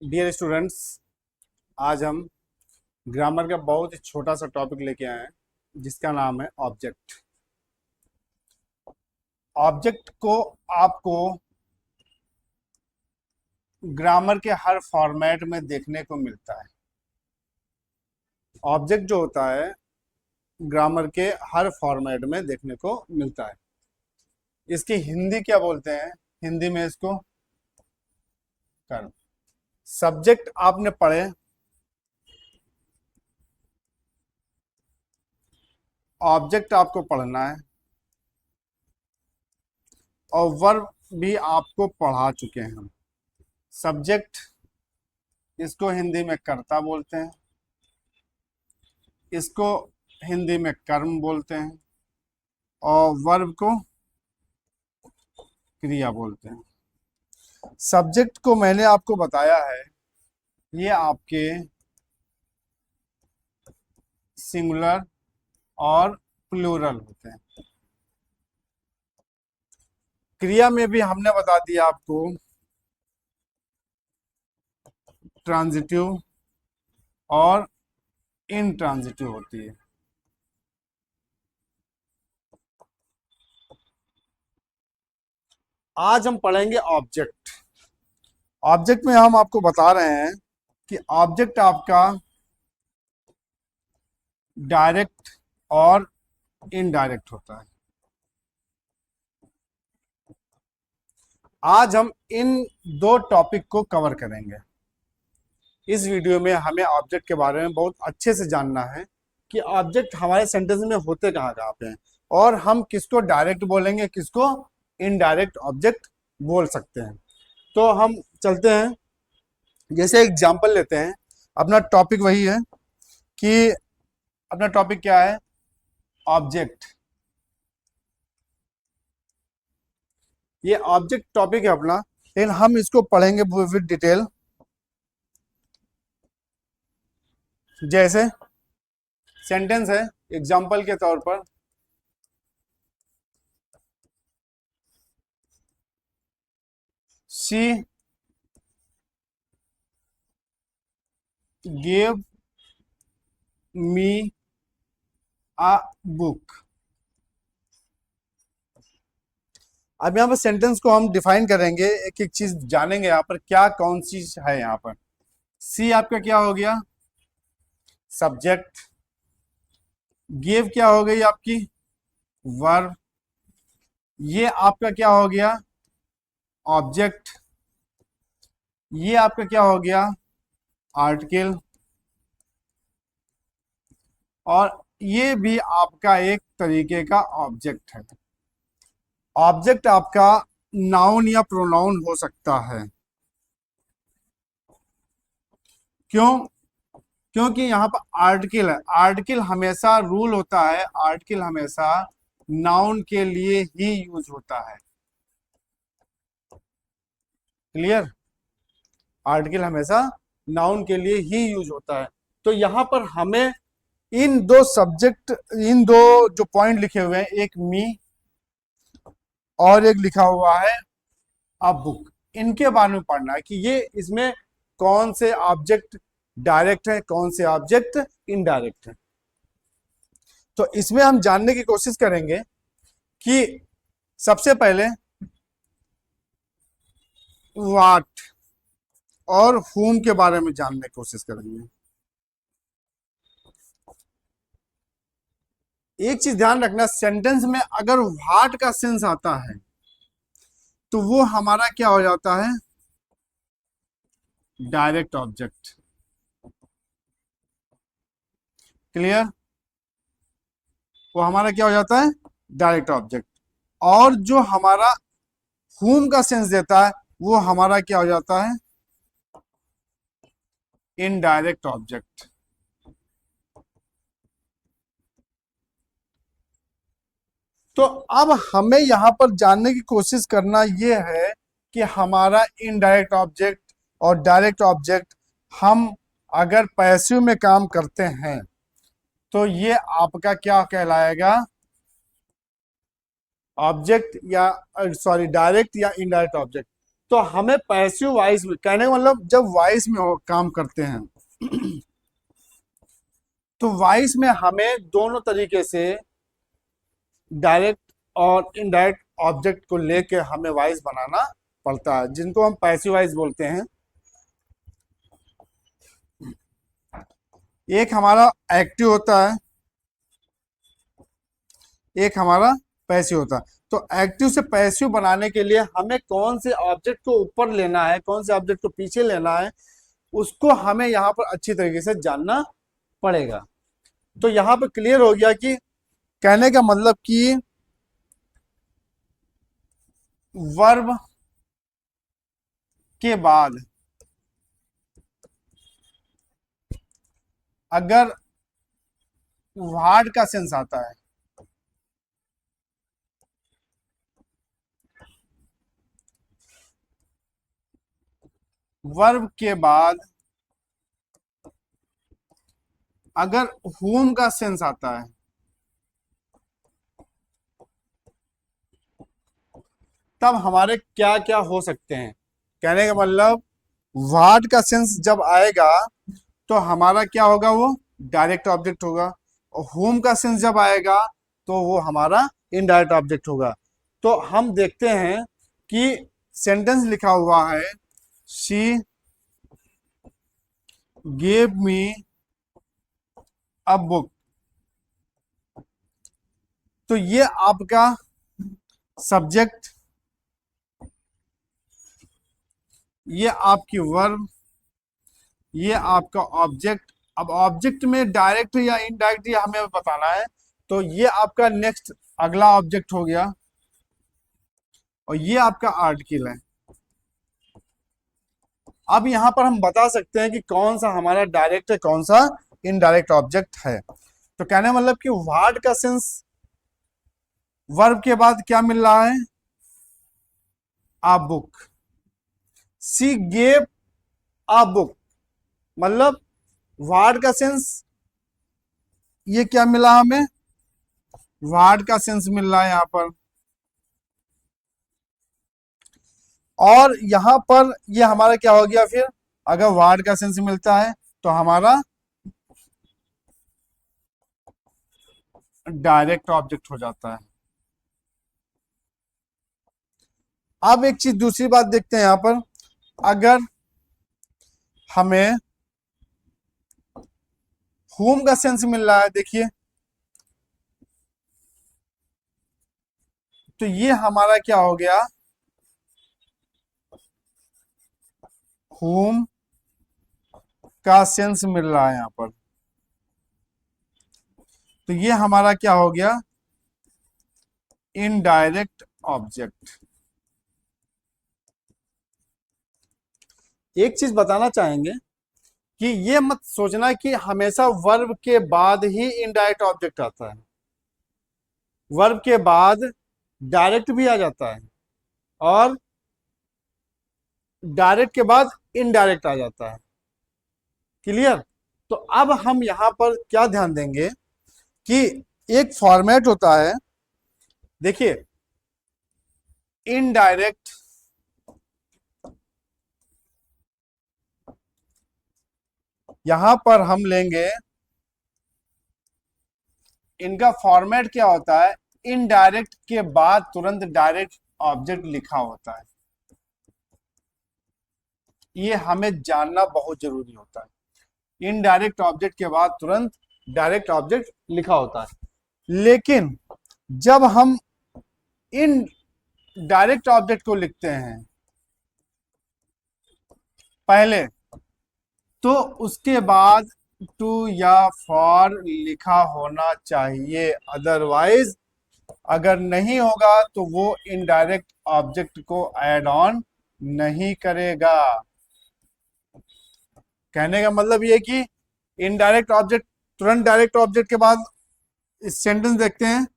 Dear students, आज हम grammar का बहुत ही छोटा सा टॉपिक लेके आए हैं जिसका नाम है ऑब्जेक्ट। ऑब्जेक्ट को आपको ग्रामर के हर फॉर्मेट में देखने को मिलता है। ऑब्जेक्ट जो होता है ग्रामर के हर फॉर्मेट में देखने को मिलता है। इसकी हिंदी क्या बोलते हैं? हिंदी में इसको कर्म। सब्जेक्ट आपने पढ़े, ऑब्जेक्ट आपको पढ़ना है और वर्ब भी आपको पढ़ा चुके हैं हम। सब्जेक्ट इसको हिंदी में कर्ता बोलते हैं, इसको हिंदी में कर्म बोलते हैं और वर्ब को क्रिया बोलते हैं। सब्जेक्ट को मैंने आपको बताया है, ये आपके सिंगुलर और प्लूरल होते हैं। क्रिया में भी हमने बता दिया आपको ट्रांजिटिव और इनट्रांजिटिव होती है। आज हम पढ़ेंगे ऑब्जेक्ट। ऑब्जेक्ट में हम आपको बता रहे हैं कि ऑब्जेक्ट आपका डायरेक्ट और इनडायरेक्ट होता है। आज हम इन दो टॉपिक को कवर करेंगे। इस वीडियो में हमें ऑब्जेक्ट के बारे में बहुत अच्छे से जानना है कि ऑब्जेक्ट हमारे सेंटेंस में होते कहाँ कहाँ पे हैं और हम किसको डायरेक्ट बोलेंगे, किसको इनडायरेक्ट ऑब्जेक्ट बोल सकते हैं। तो हम चलते हैं, जैसे एग्जांपल लेते हैं। अपना टॉपिक वही है कि अपना टॉपिक क्या है? ऑब्जेक्ट। ये ऑब्जेक्ट टॉपिक है अपना, लेकिन हम इसको पढ़ेंगे विद डिटेल। जैसे सेंटेंस है, एग्जांपल के तौर पर she gave me a book। अब यहाँ पर सेंटेंस को हम डिफाइन करेंगे, एक एक चीज जानेंगे यहाँ पर क्या कौन सी है। यहाँ पर सी आपका क्या हो गया? सब्जेक्ट। गिव क्या हो गई आपकी? वर्ब। ये आपका क्या हो गया? ऑब्जेक्ट। ये आपका क्या हो गया? आर्टिकल। और ये भी आपका एक तरीके का ऑब्जेक्ट है। ऑब्जेक्ट आपका नाउन या प्रोनाउन हो सकता है। क्यों? क्योंकि यहाँ पर आर्टिकल है। आर्टिकल हमेशा रूल होता है, आर्टिकल हमेशा नाउन के लिए ही यूज होता है। क्लियर? आर्टिकल हमेशा नाउन के लिए ही यूज होता है। तो यहाँ पर हमें इन दो सब्जेक्ट, इन दो जो पॉइंट लिखे हुए हैं, एक मी और एक लिखा हुआ है अ बुक, इनके बारे में पढ़ना है कि ये इसमें कौन से ऑब्जेक्ट डायरेक्ट है, कौन से ऑब्जेक्ट इनडायरेक्ट है। तो इसमें हम जानने की कोशिश करेंगे कि सबसे पहले व्हाट और whom के बारे में जानने की कोशिश करेंगे। एक चीज ध्यान रखना, सेंटेंस में अगर व्हाट का सेंस आता है तो वो हमारा क्या हो जाता है? Direct object. क्लियर? वो हमारा क्या हो जाता है? Direct object. और जो हमारा whom का सेंस देता है वो हमारा क्या हो जाता है? Indirect object. तो अब हमें यहां पर जानने की कोशिश करना यह है कि हमारा इनडायरेक्ट ऑब्जेक्ट और डायरेक्ट ऑब्जेक्ट, हम अगर पैसिव में काम करते हैं तो ये आपका क्या कहलाएगा? ऑब्जेक्ट या सॉरी डायरेक्ट या इनडायरेक्ट ऑब्जेक्ट। तो हमें पैसिव वॉइस में, कहने का मतलब जब वॉइस में काम करते हैं तो वॉइस में हमें दोनों तरीके से डायरेक्ट और इनडायरेक्ट ऑब्जेक्ट को लेके हमें वॉइस बनाना पड़ता है, जिनको हम पैसिव वॉइस बोलते हैं। एक हमारा एक्टिव होता है, एक हमारा पैसिव होता है। तो एक्टिव से पैसिव बनाने के लिए हमें कौन से ऑब्जेक्ट को ऊपर लेना है, कौन से ऑब्जेक्ट को पीछे लेना है, उसको हमें यहाँ पर अच्छी तरीके से जानना पड़ेगा। तो यहाँ पर क्लियर हो गया कि कहने का मतलब कि वर्ब के बाद अगर व्हाट का सेंस आता है, वर्ब के बाद अगर whom का सेंस आता है, तब हमारे क्या क्या हो सकते हैं। कहने का मतलब व्हाट का सेंस जब आएगा तो हमारा क्या होगा, वो डायरेक्ट ऑब्जेक्ट होगा, और whom का सेंस जब आएगा तो वो हमारा इनडायरेक्ट ऑब्जेक्ट होगा। तो हम देखते हैं कि सेंटेंस लिखा हुआ है, she gave me a book. तो ये आपका सब्जेक्ट, ये आपकी वर्ब, ये आपका ऑब्जेक्ट। अब ऑब्जेक्ट में डायरेक्ट या इनडायरेक्ट ये हमें बताना है, तो ये आपका नेक्स्ट अगला ऑब्जेक्ट हो गया, और ये आपका आर्टिकल है। अब यहां पर हम बता सकते हैं कि कौन सा हमारा डायरेक्ट है, कौन सा इनडायरेक्ट ऑब्जेक्ट है। तो कहने मतलब कि व्हाट का सेंस वर्ब के बाद क्या मिल रहा है, a book. She gave a book, मतलब व्हाट का सेंस ये क्या मिला हमें, व्हाट का सेंस मिल रहा है यहां पर। और यहां पर ये हमारा क्या हो गया फिर, अगर व्हाट का सेंस मिलता है तो हमारा डायरेक्ट ऑब्जेक्ट हो जाता है। अब एक चीज दूसरी बात देखते हैं यहां पर, अगर हमें whom का सेंस मिल रहा है, देखिए तो ये हमारा क्या हो गया, whom का सेंस मिल रहा है यहां पर। तो ये हमारा क्या हो गया, इनडायरेक्ट ऑब्जेक्ट। एक चीज बताना चाहेंगे कि ये मत सोचना कि हमेशा वर्ब के बाद ही इनडायरेक्ट ऑब्जेक्ट आता है, वर्ब के बाद डायरेक्ट भी आ जाता है, और डायरेक्ट के बाद इनडायरेक्ट आ जाता है। क्लियर। तो अब हम यहां पर क्या ध्यान देंगे कि एक फॉर्मेट होता है, देखिए इनडायरेक्ट, यहां पर हम लेंगे, इनका फॉर्मेट क्या होता है, इनडायरेक्ट के बाद तुरंत डायरेक्ट ऑब्जेक्ट लिखा होता है। ये हमें जानना बहुत जरूरी होता है, इनडायरेक्ट ऑब्जेक्ट के बाद तुरंत डायरेक्ट ऑब्जेक्ट लिखा होता है। लेकिन जब हम इन डायरेक्ट ऑब्जेक्ट को लिखते हैं पहले, तो उसके बाद टू या फॉर लिखा होना चाहिए, अदरवाइज अगर नहीं होगा तो वो इनडायरेक्ट ऑब्जेक्ट को ऐड ऑन नहीं करेगा। कहने का मतलब ये कि इनडायरेक्ट ऑब्जेक्ट तुरंत डायरेक्ट ऑब्जेक्ट के बाद, इस सेंटेंस देखते हैं,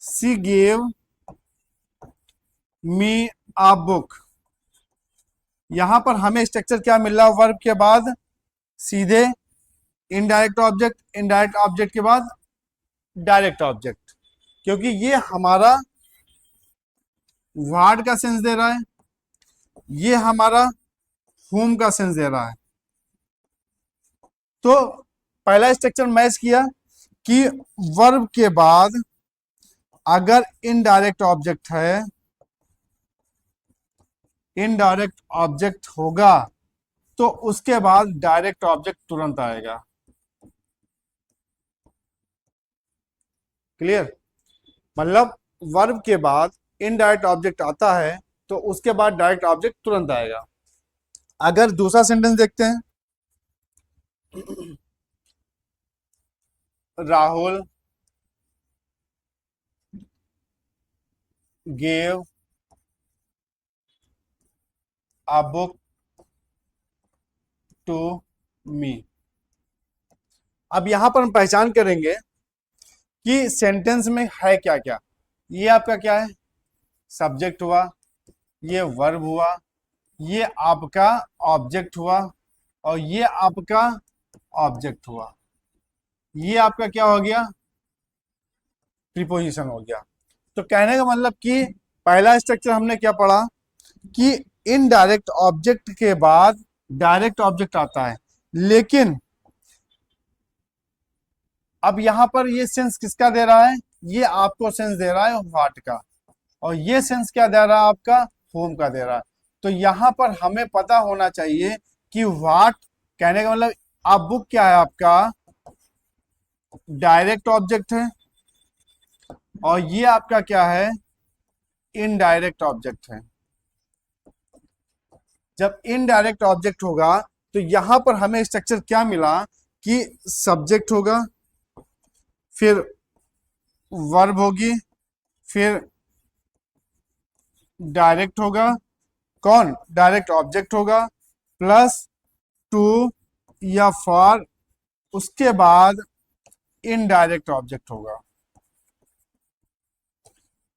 सी गेव मी अ बुक। यहां पर हमें स्ट्रक्चर क्या मिल रहा है, वर्ब के बाद सीधे इनडायरेक्ट ऑब्जेक्ट, इनडायरेक्ट ऑब्जेक्ट के बाद डायरेक्ट ऑब्जेक्ट, क्योंकि ये हमारा व्हाट का सेंस दे रहा है। ये हमारा होम का सेंस दे रहा है। तो पहला स्ट्रक्चर मैच किया कि वर्ब के बाद अगर इनडायरेक्ट ऑब्जेक्ट है, इनडायरेक्ट ऑब्जेक्ट होगा तो उसके बाद डायरेक्ट ऑब्जेक्ट तुरंत आएगा। क्लियर? मतलब वर्ब के बाद इनडायरेक्ट ऑब्जेक्ट आता है तो उसके बाद डायरेक्ट ऑब्जेक्ट तुरंत आएगा। अगर दूसरा सेंटेंस देखते हैं, Rahul gave a book to me. अब यहां पर हम पहचान करेंगे कि सेंटेंस में है क्या क्या। ये आपका क्या है? सब्जेक्ट हुआ, ये वर्ब हुआ, ये आपका ऑब्जेक्ट हुआ, और ये आपका ऑब्जेक्ट हुआ। ये आपका क्या हो गया? प्रीपोजिशन हो गया। तो कहने का मतलब कि पहला स्ट्रक्चर हमने क्या पढ़ा कि इनडायरेक्ट ऑब्जेक्ट के बाद डायरेक्ट ऑब्जेक्ट आता है, लेकिन अब यहां पर ये सेंस किसका दे रहा है? ये आपको सेंस दे रहा है व्हाट का, और ये सेंस क्या दे रहा है? आपका होम का दे रहा है। तो यहां पर हमें पता होना चाहिए कि व्हाट, कहने का मतलब आप बुक क्या है? आपका डायरेक्ट ऑब्जेक्ट है, और ये आपका क्या है? इनडायरेक्ट ऑब्जेक्ट है। जब इनडायरेक्ट ऑब्जेक्ट होगा तो यहां पर हमें स्ट्रक्चर क्या मिला कि सब्जेक्ट होगा, फिर वर्ब होगी, फिर डायरेक्ट होगा, कौन? डायरेक्ट ऑब्जेक्ट होगा, प्लस टू या फॉर, उसके बाद इनडायरेक्ट ऑब्जेक्ट होगा।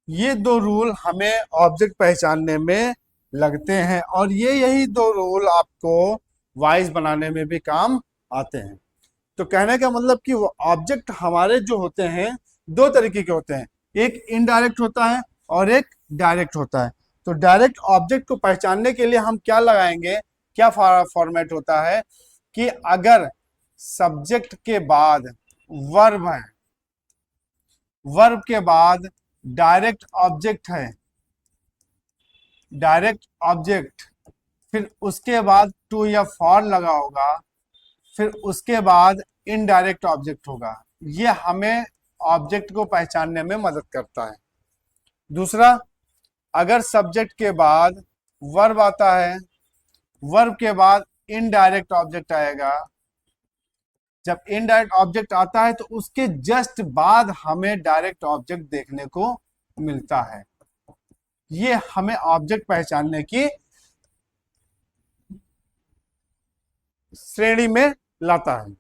ये दो रूल हमें ऑब्जेक्ट पहचानने में लगते हैं, और ये यही दो रूल आपको वाइज बनाने में भी काम आते हैं। तो कहने का मतलब कि ऑब्जेक्ट हमारे जो होते हैं दो तरीके के होते हैं, एक इनडायरेक्ट होता है और एक डायरेक्ट होता है। तो डायरेक्ट ऑब्जेक्ट को पहचानने के लिए हम क्या लगाएंगे, क्या फॉर्मेट होता है कि अगर सब्जेक्ट के बाद वर्ब है, वर्ब के बाद डायरेक्ट ऑब्जेक्ट है, डायरेक्ट ऑब्जेक्ट, फिर उसके बाद टू या फॉर लगा होगा, फिर उसके बाद इनडायरेक्ट ऑब्जेक्ट होगा। ये हमें ऑब्जेक्ट को पहचानने में मदद करता है। दूसरा, अगर सब्जेक्ट के बाद वर्ब आता है, वर्ब के बाद इनडायरेक्ट ऑब्जेक्ट आएगा, जब इनडायरेक्ट ऑब्जेक्ट आता है तो उसके जस्ट बाद हमें डायरेक्ट ऑब्जेक्ट देखने को मिलता है। ये हमें ऑब्जेक्ट पहचानने की श्रेणी में लाता है।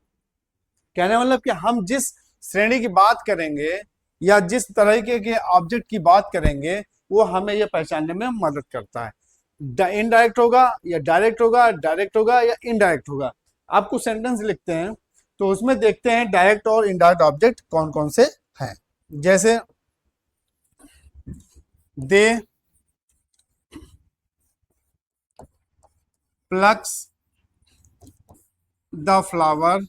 कहने मतलब कि हम जिस श्रेणी की बात करेंगे या जिस तरीके के ऑब्जेक्ट की बात करेंगे वो हमें यह पहचानने में मदद करता है। इनडायरेक्ट होगा या डायरेक्ट होगा, डायरेक्ट होगा या इनडायरेक्ट होगा। आपको सेंटेंस लिखते हैं तो उसमें देखते हैं डायरेक्ट और इनडायरेक्ट ऑब्जेक्ट कौन कौन से हैं। जैसे they plucks the flower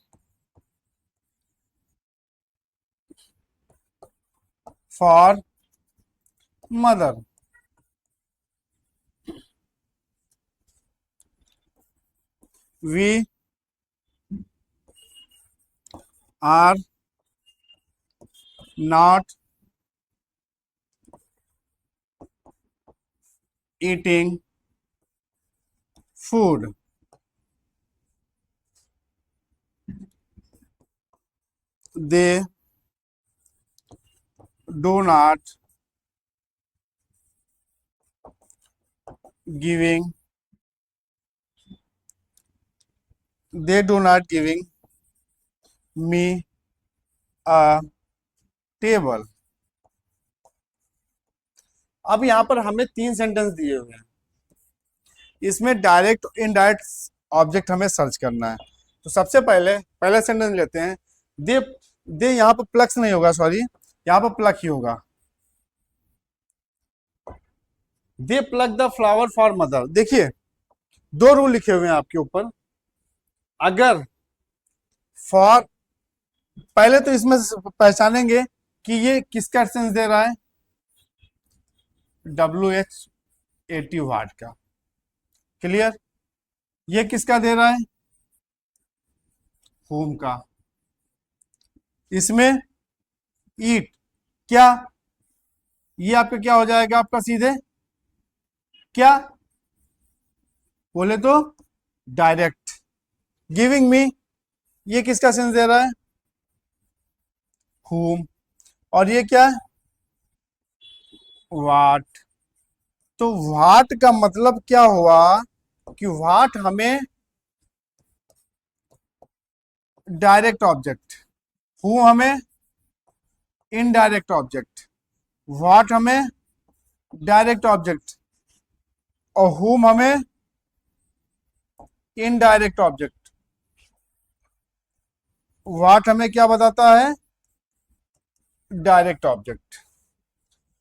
for mother. We are not eating food. They do not giving they do not giving me a table। अब यहां पर हमें तीन सेंटेंस दिए हुए हैं, इसमें डायरेक्ट इनडायरेक्ट ऑब्जेक्ट हमें सर्च करना है। तो सबसे पहले पहला सेंटेंस लेते हैं। दे दे यहां पर प्लक्स नहीं होगा, सॉरी, यहां पर प्लक ही होगा। They plug the flower for mother. देखिए दो रूल लिखे हुए हैं आपके ऊपर। अगर फॉर, पहले तो इसमें से पहचानेंगे कि ये किसका सेंस दे रहा है, WH80 वाट का। क्लियर? ये किसका दे रहा है, होम का। इसमें ईट, क्या ये आपका क्या हो जाएगा, आपका सीधे क्या बोले तो डायरेक्ट। गिविंग मी, ये किसका सेंस दे रहा है, होम। और ये क्या है, वाट। तो वाट का मतलब क्या हुआ कि वाट हमें डायरेक्ट ऑब्जेक्ट, हु हमें इनडायरेक्ट ऑब्जेक्ट, वाट हमें डायरेक्ट ऑब्जेक्ट और हुम हमें इनडायरेक्ट ऑब्जेक्ट। वाट हमें क्या बताता है, डायरेक्ट ऑब्जेक्ट।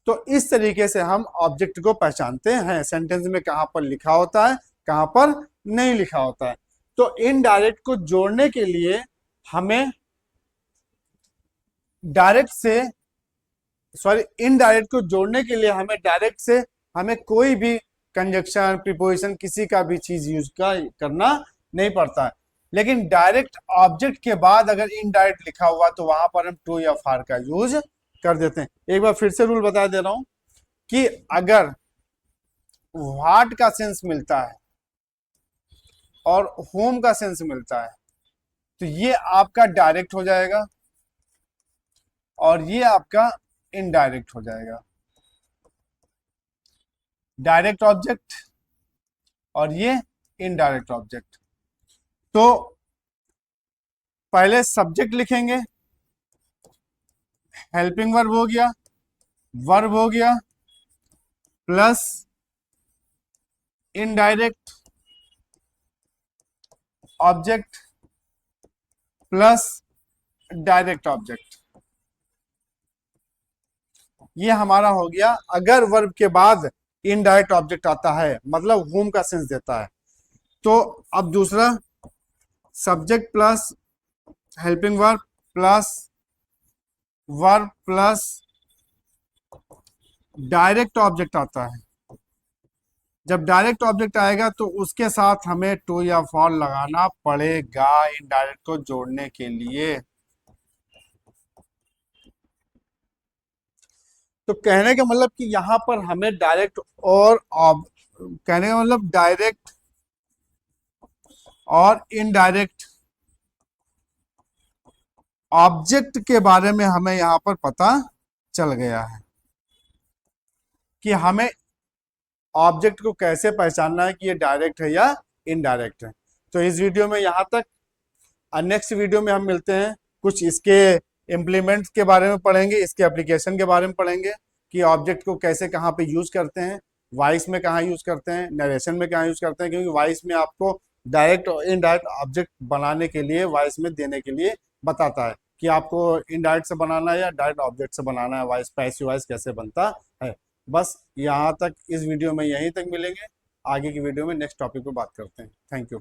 तो इस तरीके से हम ऑब्जेक्ट को पहचानते हैं, सेंटेंस में कहां पर लिखा होता है कहां पर नहीं लिखा होता है। तो इनडायरेक्ट को जोड़ने के लिए हमें डायरेक्ट से, सॉरी, इनडायरेक्ट को जोड़ने के लिए हमें डायरेक्ट से हमें कोई भी कंजक्शन प्रीपोजिशन किसी का भी चीज यूज करना नहीं पड़ता है। लेकिन डायरेक्ट ऑब्जेक्ट के बाद अगर इनडायरेक्ट लिखा हुआ तो वहां पर हम टू या फार का यूज कर देते हैं। एक बार फिर से रूल बता दे रहा हूं कि अगर व्हाट का सेंस मिलता है और होम का सेंस मिलता है तो ये आपका डायरेक्ट हो जाएगा और ये आपका इनडायरेक्ट हो जाएगा। डायरेक्ट ऑब्जेक्ट और ये इनडायरेक्ट ऑब्जेक्ट। तो पहले सब्जेक्ट लिखेंगे, हेल्पिंग वर्ब हो गया, वर्ब हो गया, plus indirect object plus direct object. ये हमारा हो गया। अगर वर्ब के बाद इनडायरेक्ट ऑब्जेक्ट आता है मतलब होम का सेंस देता है। तो अब दूसरा, subject plus helping verb plus verb plus direct object आता है। जब डायरेक्ट ऑब्जेक्ट आएगा तो उसके साथ हमें टू या फॉर लगाना पड़ेगा इनडायरेक्ट को जोड़ने के लिए। तो कहने का मतलब कि यहां पर हमें डायरेक्ट और कहने का मतलब डायरेक्ट और इनडायरेक्ट ऑब्जेक्ट के बारे में हमें यहां पर पता चल गया है कि हमें ऑब्जेक्ट को कैसे पहचानना है कि ये डायरेक्ट है या इनडायरेक्ट है। तो इस वीडियो में यहां तक। नेक्स्ट वीडियो में हम मिलते हैं, कुछ इसके इम्प्लीमेंट्स के बारे में पढ़ेंगे, इसके एप्लीकेशन के बारे में पढ़ेंगे कि ऑब्जेक्ट को कैसे कहाँ पे यूज करते हैं, वॉइस में कहाँ यूज करते हैं, नरेशन में कहाँ यूज करते हैं। क्योंकि वॉइस में आपको डायरेक्ट और इनडायरेक्ट ऑब्जेक्ट बनाने के लिए, वॉइस में देने के लिए बताता है कि आपको इनडायरेक्ट से बनाना है या डायरेक्ट ऑब्जेक्ट से बनाना है, वॉइस पैसिव वॉइस कैसे बनता है। बस यहाँ तक, इस वीडियो में यहीं तक मिलेंगे। आगे की वीडियो में नेक्स्ट टॉपिक पे बात करते हैं। Thank you.